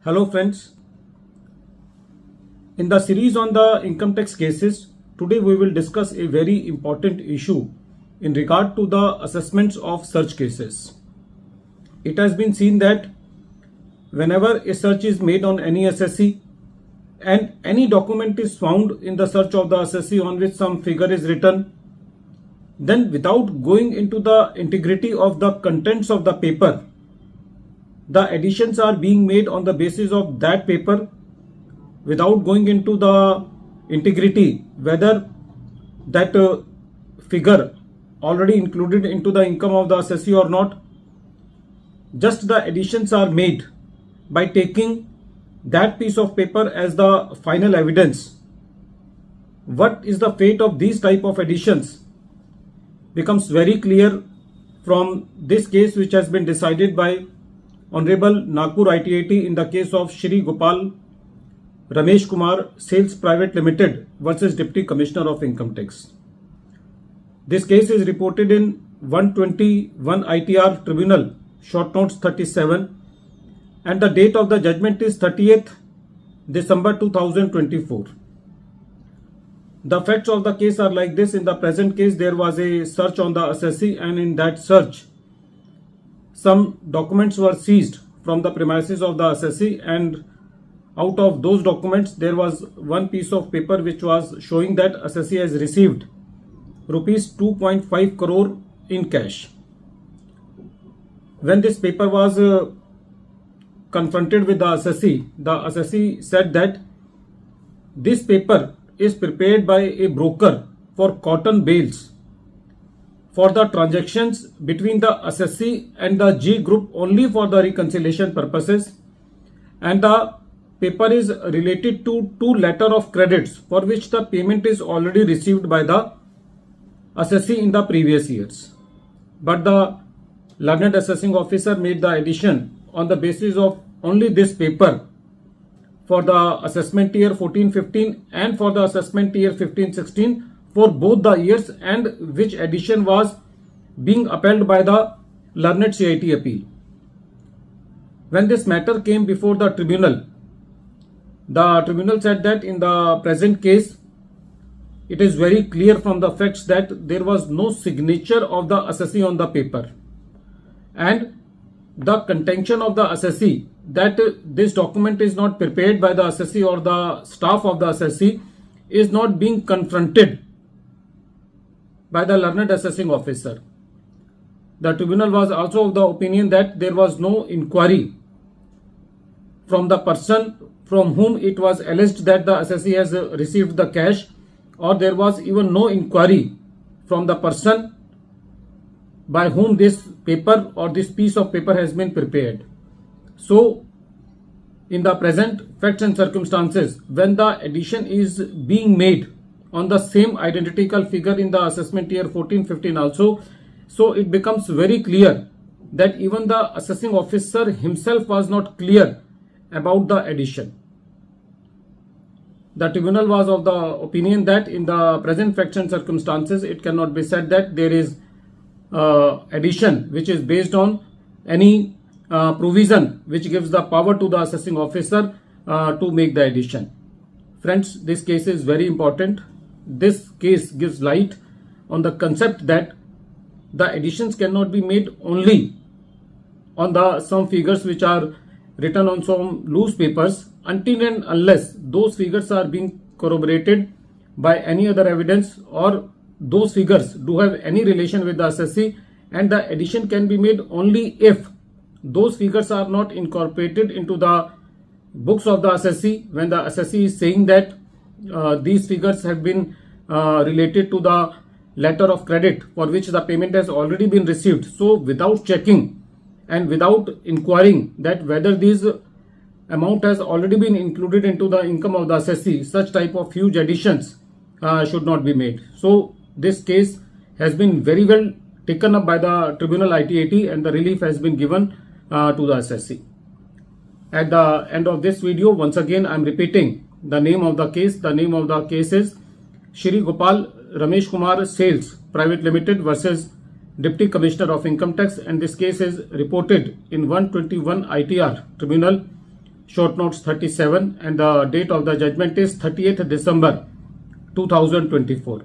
Hello friends, in the series on the income tax cases, today we will discuss a very important issue in regard to the assessments of search cases. It has been seen that whenever a search is made on any assessee and any document is found in the search of the assessee on which some figure is written, then without going into the integrity of the contents of the paper, the additions are being made on the basis of that paper without going into the integrity whether that figure already included into the income of the assessee or not. Just the additions are made by taking that piece of paper as the final evidence. What is the fate of these type of additions becomes very clear from this case which has been decided by Honorable Nagpur ITAT in the case of Shri Gopal Ramesh Kumar Sales Private Limited versus Deputy Commissioner of Income Tax. This case is reported in 121 ITR Tribunal, short notes 37, and the date of the judgment is 30th December 2024. The facts of the case are like this. In the present case, there was a search on the assessee, and in that search, some documents were seized from the premises of the assessee, and out of those documents there was one piece of paper which was showing that assessee has received rupees 2.5 crore in cash. When this paper was confronted with the assessee said that this paper is prepared by a broker for cotton bales for the transactions between the assessee and the G group only for the reconciliation purposes, and the paper is related to two letter of credits for which the payment is already received by the assessee in the previous years. But the learned assessing officer made the addition on the basis of only this paper for the assessment year 14-15 and for the assessment year 15-16 for both the years, and which addition was being upheld by the learned CIT appeal. When this matter came before the tribunal said that in the present case, it is very clear from the facts that there was no signature of the assessee on the paper, and the contention of the assessee that this document is not prepared by the assessee or the staff of the assessee is not being confronted by the learned assessing officer. The tribunal was also of the opinion that there was no inquiry from the person from whom it was alleged that the assessee has received the cash, or there was even no inquiry from the person by whom this paper or this piece of paper has been prepared. So, in the present facts and circumstances, when the addition is being made on the same identical figure in the assessment year 14-15 also, so it becomes very clear that even the assessing officer himself was not clear about the addition. The tribunal was of the opinion that in the present facts and circumstances, it cannot be said that there is addition which is based on any provision which gives the power to the assessing officer to make the addition. Friends, this case is very important. This case gives light on the concept that the additions cannot be made only on the some figures which are written on some loose papers until and unless those figures are being corroborated by any other evidence, or those figures do have any relation with the assessee, and the addition can be made only if those figures are not incorporated into the books of the assessee, when the assessee is saying that these figures have been related to the letter of credit for which the payment has already been received. So without checking and without inquiring that whether this amount has already been included into the income of the assessee, such type of huge additions should not be made. So this case has been very well taken up by the tribunal ITAT, and the relief has been given to the assessee. At the end of this video, once again I am repeating the name of the case. The name of the case is Shri Gopal Ramesh Kumar Sales Private Limited versus Deputy Commissioner of Income Tax, and this case is reported in 121 ITR Tribunal, short notes 37, and the date of the judgment is 30th December 2024.